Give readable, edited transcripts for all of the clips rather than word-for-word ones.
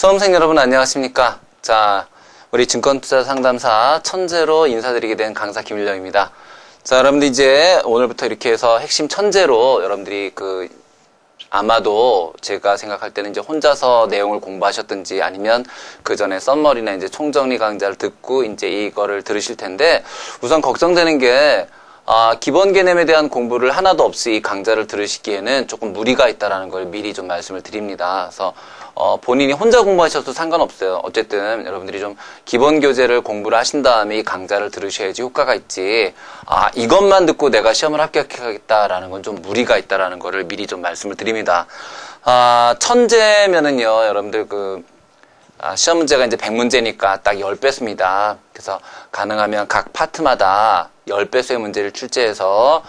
수험생 여러분 안녕하십니까? 자, 우리 증권투자 상담사 천재로 인사드리게 된 강사 김일령입니다. 자, 여러분들 이제 오늘부터 이렇게 해서 핵심 천재로 여러분들이 아마도 제가 생각할 때는 이제 혼자서 내용을 공부하셨든지 아니면 그 전에 썸머리나 이제 총정리 강좌를 듣고 이제 이거를 들으실 텐데 우선 걱정되는 게 기본 개념에 대한 공부를 하나도 없이 이 강좌를 들으시기에는 조금 무리가 있다라는 걸 미리 좀 말씀을 드립니다. 그래서 본인이 혼자 공부하셔도 상관없어요. 어쨌든 여러분들이 좀 기본 교재를 공부를 하신 다음에 이 강좌를 들으셔야지 효과가 있지. 이것만 듣고 내가 시험을 합격하겠다라는 건 좀 무리가 있다라는 거를 미리 좀 말씀을 드립니다. 천재면은요, 여러분들 시험 문제가 이제 100문제니까 딱 10배수입니다. 그래서 가능하면 각 파트마다 10배수의 문제를 출제해서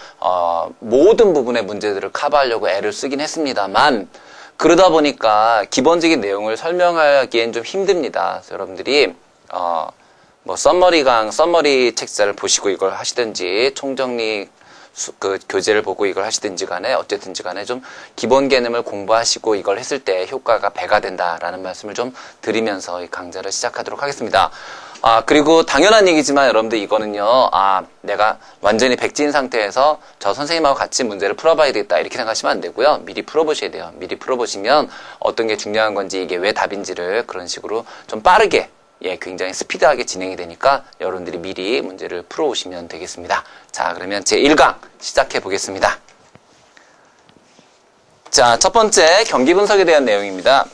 모든 부분의 문제들을 커버하려고 애를 쓰긴 했습니다만 그러다 보니까 기본적인 내용을 설명하기엔 좀 힘듭니다. 그래서 여러분들이 썸머리 책자를 보시고 이걸 하시든지 총정리 교재를 보고 이걸 하시든지 간에 어쨌든지 간에 좀 기본 개념을 공부하시고 이걸 했을 때 효과가 배가 된다라는 말씀을 좀 드리면서 이 강좌를 시작하도록 하겠습니다. 그리고 당연한 얘기지만 여러분들 이거는요, 내가 완전히 백지인 상태에서 저 선생님하고 같이 문제를 풀어봐야 되겠다 이렇게 생각하시면 안 되고요. 미리 풀어보셔야 돼요. 미리 풀어보시면 어떤 게 중요한 건지 이게 왜 답인지를 그런 식으로 좀 빠르게 굉장히 스피드하게 진행이 되니까 여러분들이 미리 문제를 풀어오시면 되겠습니다. 자, 그러면 제1강 시작해 보겠습니다. 자, 첫 번째 경기 분석에 대한 내용입니다.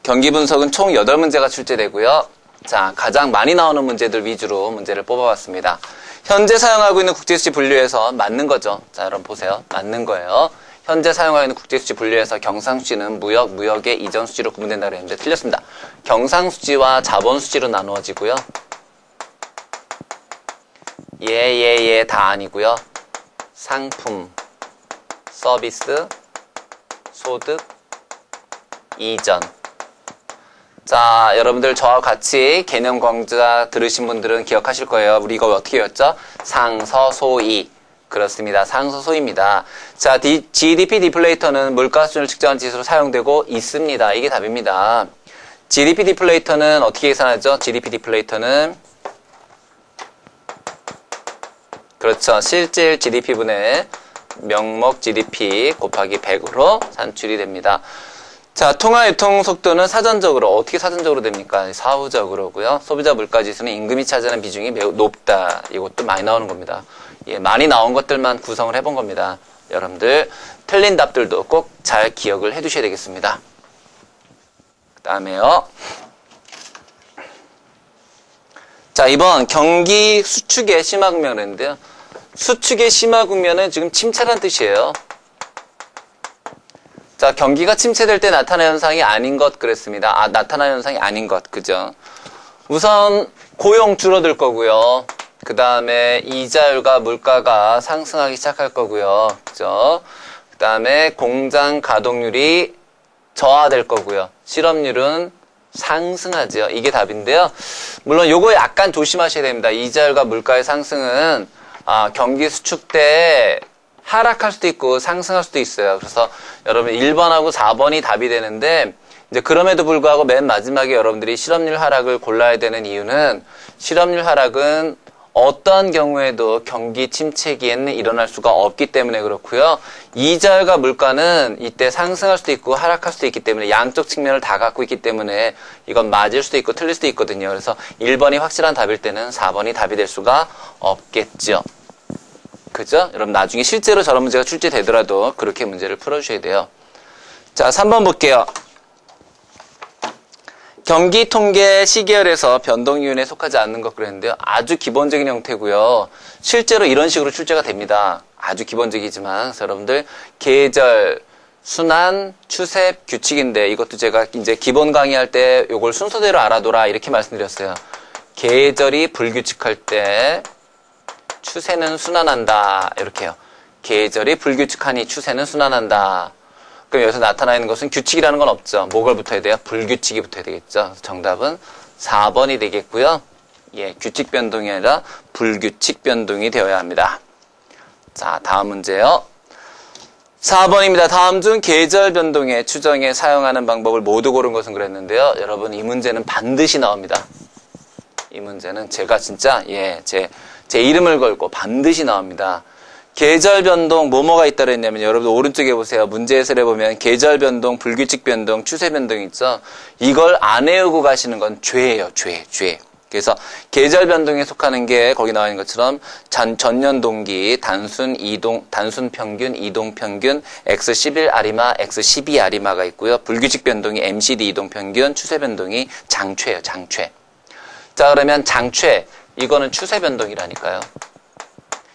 경기 분석은 총 8문제가 출제되고요. 자, 가장 많이 나오는 문제들 위주로 문제를 뽑아봤습니다. 현재 사용하고 있는 국제수지 분류에서 맞는 거죠. 자, 여러분 보세요. 맞는 거예요. 현재 사용하고 있는 국제수지 분류에서 경상수지는 무역의 이전수지로 구분된다 그랬는데 틀렸습니다. 경상수지와 자본수지로 나누어지고요. 다 아니고요. 상품, 서비스, 소득, 이전. 자, 여러분들 저와 같이 개념 강좌 들으신 분들은 기억하실 거예요. 우리 이거 어떻게 외웠죠? 상서소이. 그렇습니다. 상서소이입니다. 자, GDP 디플레이터는 물가 수준을 측정한 지수로 사용되고 있습니다. 이게 답입니다. GDP 디플레이터는 어떻게 계산하죠? GDP 디플레이터는 그렇죠. 실질 GDP분의 명목 GDP 곱하기 100으로 산출이 됩니다. 자, 통화 유통 속도는 사전적으로 어떻게 사전적으로 됩니까? 사후적으로고요. 소비자 물가 지수는 임금이 차지하는 비중이 매우 높다. 이것도 많이 나오는 겁니다. 많이 나온 것들만 구성을 해본 겁니다. 여러분들 틀린 답들도 꼭 잘 기억을 해두셔야 되겠습니다. 그 다음에요. 자, 이번 경기 수축의 심화 국면인데요. 수축의 심화 국면은 지금 침체란 뜻이에요. 자, 경기가 침체될 때 나타나는 현상이 아닌 것 그랬습니다. 나타나는 현상이 아닌 것, 그죠? 우선 고용 줄어들 거고요. 그 다음에 이자율과 물가가 상승하기 시작할 거고요. 그죠? 그 다음에 공장 가동률이 저하될 거고요. 실업률은 상승하죠. 이게 답인데요. 물론 요거 약간 조심하셔야 됩니다. 이자율과 물가의 상승은 경기 수축 때 하락할 수도 있고 상승할 수도 있어요. 그래서 여러분 1번하고 4번이 답이 되는데 이제 그럼에도 불구하고 맨 마지막에 여러분들이 실업률 하락을 골라야 되는 이유는 실업률 하락은 어떠한 경우에도 경기 침체기에는 일어날 수가 없기 때문에 그렇고요. 이자율과 물가는 이때 상승할 수도 있고 하락할 수도 있기 때문에 양쪽 측면을 다 갖고 있기 때문에 이건 맞을 수도 있고 틀릴 수도 있거든요. 그래서 1번이 확실한 답일 때는 4번이 답이 될 수가 없겠죠. 그죠? 여러분 나중에 실제로 저런 문제가 출제되더라도 그렇게 문제를 풀어주셔야 돼요. 자, 3번 볼게요. 경기 통계 시계열에서 변동이윤에 속하지 않는 것 그랬는데요. 아주 기본적인 형태고요. 실제로 이런 식으로 출제가 됩니다. 아주 기본적이지만 그래서 여러분들 계절, 순환, 추세, 규칙인데 이것도 제가 이제 기본 강의할 때 이걸 순서대로 알아둬라 이렇게 말씀드렸어요. 계절이 불규칙할 때 추세는 순환한다 이렇게요. 계절이 불규칙하니 추세는 순환한다. 그럼 여기서 나타나 있는 것은 규칙이라는 건 없죠. 뭐가 붙어야 돼요? 불규칙이 붙어야 되겠죠. 정답은 4번이 되겠고요. 규칙 변동이 아니라 불규칙 변동이 되어야 합니다. 자, 다음 문제요. 4번입니다. 다음 중 계절 변동의 추정에 사용하는 방법을 모두 고른 것은 그랬는데요. 여러분 이 문제는 반드시 나옵니다. 이 문제는 제가 진짜 제 이름을 걸고 반드시 나옵니다. 계절 변동 뭐뭐가 있다 그랬냐면 여러분 오른쪽에 보세요. 문제 해설에 보면 계절 변동, 불규칙 변동, 추세 변동 있죠. 이걸 안 외우고 가시는 건 죄예요. 죄. 그래서 계절 변동에 속하는 게 거기 나와 있는 것처럼 전년 동기, 단순 평균, 이동 평균, X11 아리마, X12 아리마가 있고요. 불규칙 변동이 MCD 이동 평균, 추세 변동이 장최예요. 장최. 자, 그러면 장최 이거는 추세 변동이라니까요.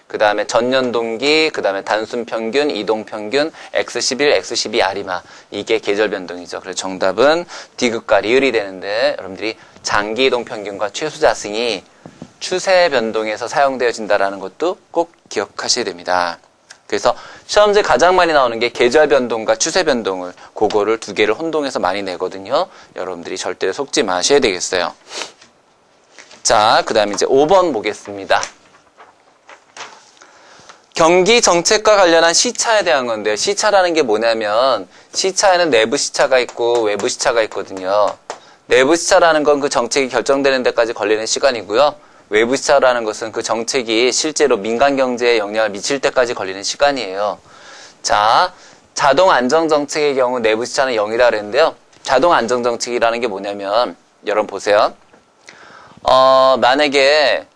그 다음에 전년 동기, 그 다음에 단순 평균, 이동 평균, X11, X12 아리마. 이게 계절 변동이죠. 그래서 정답은 D급과 리을이 되는데 여러분들이 장기 이동 평균과 최소 자승이 추세 변동에서 사용되어진다라는 것도 꼭 기억하셔야 됩니다. 그래서 시험제 가장 많이 나오는 게 계절 변동과 추세 변동을 그거를 두 개를 혼동해서 많이 내거든요. 여러분들이 절대 속지 마셔야 되겠어요. 자, 그 다음에 이제 5번 보겠습니다. 경기 정책과 관련한 시차에 대한 건데요. 시차라는 게 뭐냐면 시차에는 내부 시차가 있고 외부 시차가 있거든요. 내부 시차라는 건 그 정책이 결정되는 데까지 걸리는 시간이고요. 외부 시차라는 것은 그 정책이 실제로 민간 경제에 영향을 미칠 때까지 걸리는 시간이에요. 자, 자동 안정 정책의 경우 내부 시차는 0이라 그랬는데요. 자동 안정 정책이라는 게 뭐냐면 여러분 보세요. 만약에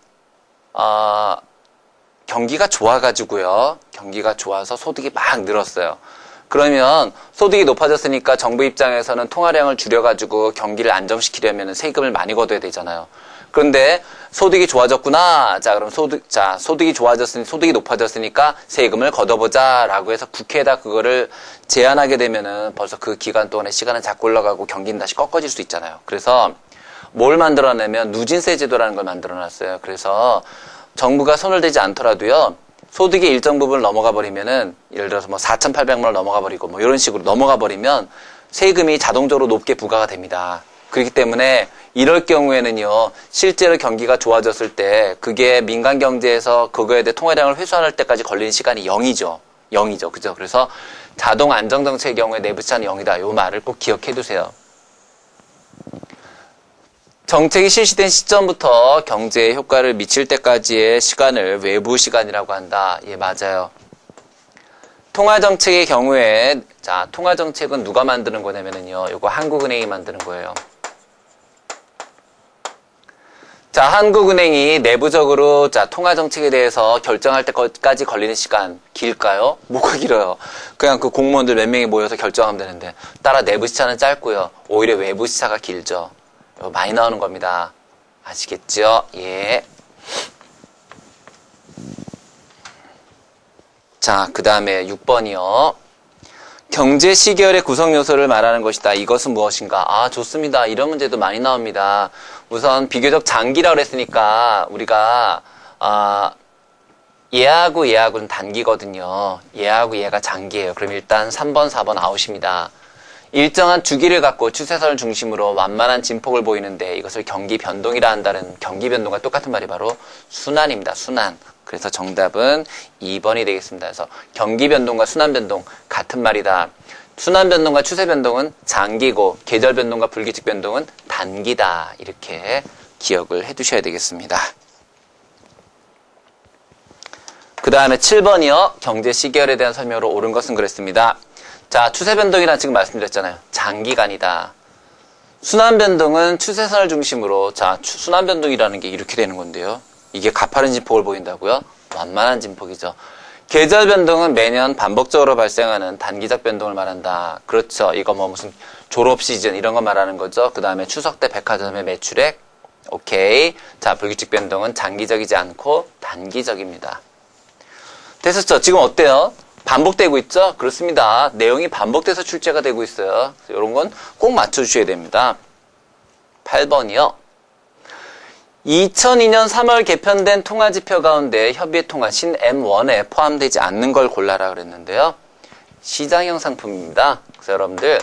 경기가 좋아가지고요. 경기가 좋아서 소득이 막 늘었어요. 그러면 소득이 높아졌으니까 정부 입장에서는 통화량을 줄여가지고 경기를 안정시키려면 세금을 많이 걷어야 되잖아요. 그런데 소득이 좋아졌구나. 자, 그럼 소득이 좋아졌으니 소득이 높아졌으니까 세금을 걷어보자라고 해서 국회에다 그거를 제안하게 되면은 벌써 그 기간 동안의 시간은 자꾸 올라가고 경기는 다시 꺾어질 수 있잖아요. 그래서 뭘 만들어내면 누진세 제도라는 걸 만들어놨어요. 그래서 정부가 손을 대지 않더라도요. 소득의 일정 부분을 넘어가 버리면은 예를 들어서 뭐 4,800만 원 넘어가 버리고 뭐 이런 식으로 넘어가 버리면 세금이 자동적으로 높게 부과가 됩니다. 그렇기 때문에 이럴 경우에는요. 실제로 경기가 좋아졌을 때 그게 민간 경제에서 그거에 대해 통화량을 회수할 때까지 걸리는 시간이 0이죠. 그죠? 그래서 자동 안정 정책의 경우에 내부 시차는 0이다. 요 말을 꼭 기억해 두세요. 정책이 실시된 시점부터 경제에 효과를 미칠 때까지의 시간을 외부 시간이라고 한다. 예, 맞아요. 통화정책의 경우에, 자, 통화정책은 누가 만드는 거냐면요. 요거 한국은행이 만드는 거예요. 자, 한국은행이 내부적으로, 자, 통화정책에 대해서 결정할 때까지 걸리는 시간 길까요? 뭐가 길어요? 그냥 그 공무원들 몇 명이 모여서 결정하면 되는데, 따라 내부 시차는 짧고요. 오히려 외부 시차가 길죠. 많이 나오는 겁니다. 아시겠죠? 예. 자, 그 다음에 6번이요. 경제 시계열의 구성 요소를 말하는 것이다. 이것은 무엇인가? 아, 좋습니다. 이런 문제도 많이 나옵니다. 우선 비교적 장기라고 그랬으니까 우리가 예하고는 단기거든요. 예하고 예가 장기예요. 그럼 일단 3번, 4번 아웃입니다. 일정한 주기를 갖고 추세선을 중심으로 완만한 진폭을 보이는데 이것을 경기 변동이라 한다는 경기 변동과 똑같은 말이 바로 순환입니다. 순환. 그래서 정답은 2번이 되겠습니다. 그래서 경기 변동과 순환 변동 같은 말이다. 순환 변동과 추세 변동은 장기고 계절 변동과 불규칙 변동은 단기다. 이렇게 기억을 해두셔야 되겠습니다. 그 다음에 7번이요. 경제 시계열에 대한 설명으로 옳은 것은 그랬습니다. 자, 추세 변동이란 지금 말씀드렸잖아요. 장기간이다. 순환 변동은 추세선을 중심으로, 자, 순환 변동이라는 게 이렇게 되는 건데요. 이게 가파른 진폭을 보인다고요? 완만한 진폭이죠. 계절 변동은 매년 반복적으로 발생하는 단기적 변동을 말한다. 그렇죠. 이거 뭐 무슨 졸업 시즌 이런 거 말하는 거죠. 그 다음에 추석 때 백화점의 매출액. 오케이. 자, 불규칙 변동은 장기적이지 않고 단기적입니다. 됐었죠? 지금 어때요? 반복되고 있죠? 그렇습니다. 내용이 반복돼서 출제가 되고 있어요. 이런 건 꼭 맞춰주셔야 됩니다. 8번이요. 2002년 3월 개편된 통화지표 가운데 협의통화 신 M1에 포함되지 않는 걸 골라라 그랬는데요. 시장형 상품입니다. 그래서 여러분들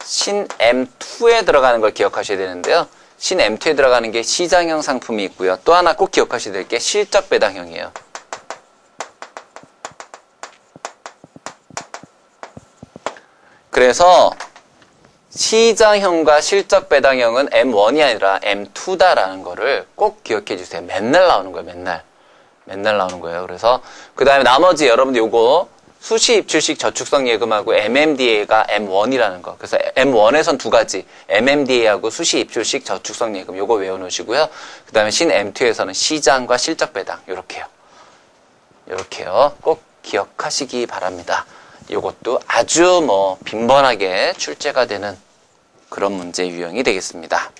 신 M2에 들어가는 걸 기억하셔야 되는데요. 신 M2에 들어가는 게 시장형 상품이 있고요. 또 하나 꼭 기억하셔야 될 게 실적 배당형이에요. 그래서 시장형과 실적배당형은 M1이 아니라 M2다라는 거를 꼭 기억해 주세요. 맨날 나오는 거예요. 맨날 나오는 거예요. 그래서 그 다음에 나머지 여러분들 요거 수시 입출식 저축성 예금하고 MMDA가 M1이라는 거. 그래서 M1에선 두 가지. MMDA하고 수시 입출식 저축성 예금. 요거 외워놓으시고요. 그 다음에 신 M2에서는 시장과 실적배당. 요렇게요. 꼭 기억하시기 바랍니다. 요것도 아주 빈번하게 출제가 되는 그런 문제 유형이 되겠습니다.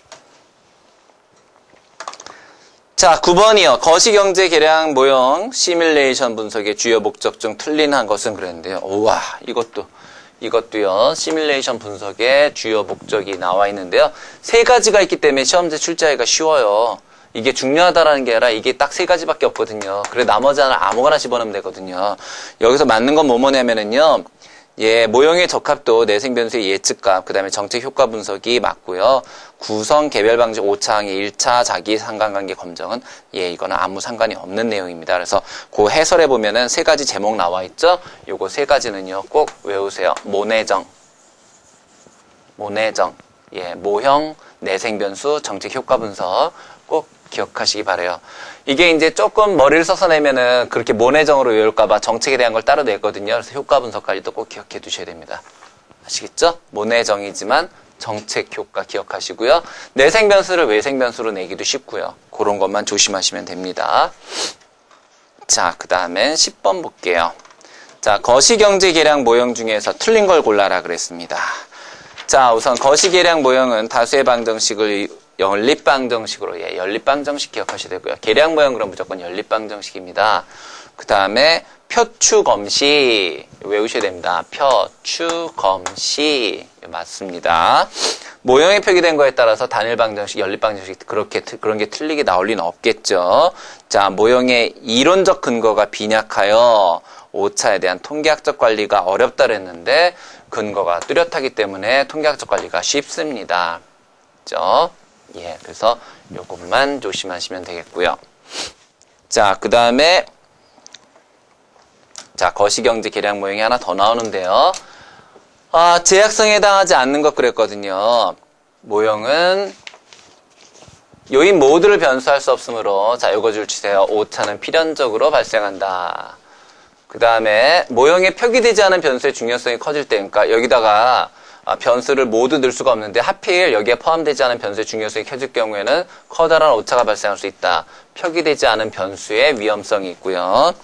자, 9번이요. 거시경제 계량 모형 시뮬레이션 분석의 주요 목적 중 틀린 것은 그랬는데요. 우와, 이것도요. 시뮬레이션 분석의 주요 목적이 나와 있는데요. 세 가지가 있기 때문에 시험제 출제하기가 쉬워요. 이게 중요하다라는 게 아니라 이게 딱 세 가지밖에 없거든요. 그래 나머지 하나 아무거나 집어넣으면 되거든요. 여기서 맞는 건 뭐냐면은요. 모형의 적합도, 내생변수의 예측값, 그 다음에 정책 효과 분석이 맞고요. 구성 개별 방식 5차항의 1차 자기 상관관계 검정은 이거는 아무 상관이 없는 내용입니다. 그래서 그 해설에 보면은 세 가지 제목 나와 있죠. 요거 세 가지는요 꼭 외우세요. 모내정, 모형, 내생변수, 정책 효과 분석 꼭 기억하시기 바래요. 이게 이제 조금 머리를 써서 내면은 그렇게 모내정으로 외울까봐 정책에 대한 걸 따로 냈거든요. 그래서 효과 분석까지도 꼭 기억해 두셔야 됩니다. 아시겠죠? 모내정이지만 정책 효과 기억하시고요. 내생변수를 외생변수로 내기도 쉽고요. 그런 것만 조심하시면 됩니다. 자, 그 다음엔 10번 볼게요. 자, 거시경제 계량 모형 중에서 틀린 걸 골라라 그랬습니다. 자, 우선 거시계량 모형은 다수의 방정식을 연립방정식으로, 연립방정식 기억하셔야 되고요. 계량 모형 그럼 무조건 연립방정식입니다. 그 다음에 표추검시 외우셔야 됩니다. 표추검시 맞습니다. 모형에 표기된 거에 따라서 단일방정식, 연립방정식 그런 게 틀리게 나올 리는 없겠죠. 자, 모형의 이론적 근거가 빈약하여 오차에 대한 통계학적 관리가 어렵다 그랬는데 근거가 뚜렷하기 때문에 통계학적 관리가 쉽습니다. 그렇죠? 그래서 요것만 조심하시면 되겠고요. 자, 그 다음에 자, 거시경제 계량 모형이 하나 더 나오는데요. 제약성에 해당하지 않는 것 그랬거든요. 모형은 요인 모두를 변수할 수 없으므로 자, 요거 줄치세요. 오차는 필연적으로 발생한다. 그 다음에 모형에 표기되지 않은 변수의 중요성이 커질 때, 그러니까 여기다가 변수를 모두 넣을 수가 없는데 하필 여기에 포함되지 않은 변수의 중요성이 커질 경우에는 커다란 오차가 발생할 수 있다. 표기되지 않은 변수의 위험성이 있고요.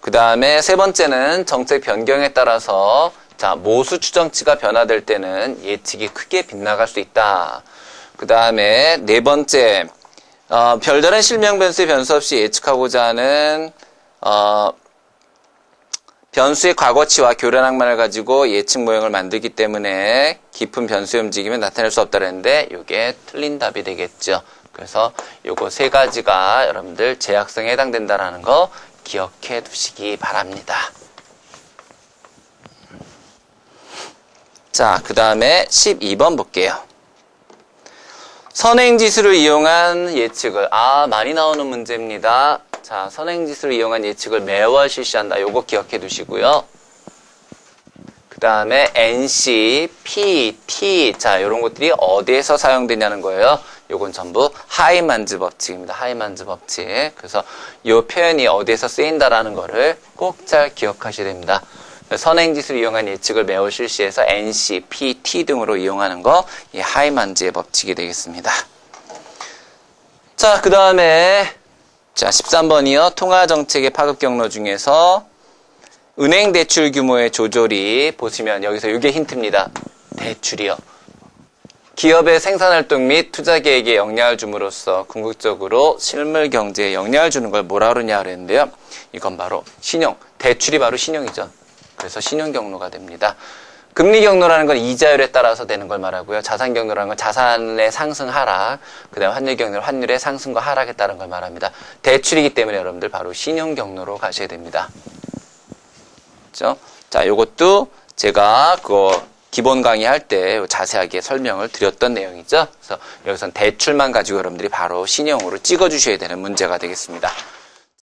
그 다음에 세 번째는 정책 변경에 따라서 자, 모수 추정치가 변화될 때는 예측이 크게 빗나갈 수 있다. 그 다음에 네 번째, 별다른 실명 변수의 변수 없이 예측하고자 하는 변수의 과거치와 교란항만을 가지고 예측 모형을 만들기 때문에 깊은 변수의 움직임을 나타낼 수 없다 그랬는데 이게 틀린 답이 되겠죠. 그래서 요거 세 가지가 여러분들 제약성에 해당된다는 거 기억해 두시기 바랍니다. 자, 그 다음에 12번 볼게요. 선행지수를 이용한 예측을 많이 나오는 문제입니다. 자, 선행지수를 이용한 예측을 매월 실시한다. 요거 기억해 두시고요. 그 다음에 NC, P, T 자, 요런 것들이 어디에서 사용되냐는 거예요. 요건 전부 하이만즈 법칙입니다. 하이만즈 법칙. 그래서 요 표현이 어디에서 쓰인다라는 거를 꼭 잘 기억하셔야 됩니다. 선행지수를 이용한 예측을 매월 실시해서 NC, P, T 등으로 이용하는 거 이 하이만즈의 법칙이 되겠습니다. 자, 그 다음에 자, 13번이요. 통화정책의 파급 경로 중에서 은행 대출 규모의 조절이 보시면 여기서 이게 힌트입니다. 대출이요. 기업의 생산활동 및 투자 계획에 영향을 줌으로써 궁극적으로 실물 경제에 영향을 주는 걸 뭐라 그러냐 그랬는데요. 이건 바로 신용. 대출이 바로 신용이죠. 그래서 신용 경로가 됩니다. 금리 경로라는 건 이자율에 따라서 되는 걸 말하고요. 자산 경로라는 건 자산의 상승, 하락, 그 다음에 환율 경로는 환율의 상승과 하락에 따른 걸 말합니다. 대출이기 때문에 여러분들 바로 신용 경로로 가셔야 됩니다. 그렇죠? 자, 요것도 제가 기본 강의할 때 자세하게 설명을 드렸던 내용이죠. 그래서 여기선 대출만 가지고 여러분들이 바로 신용으로 찍어주셔야 되는 문제가 되겠습니다.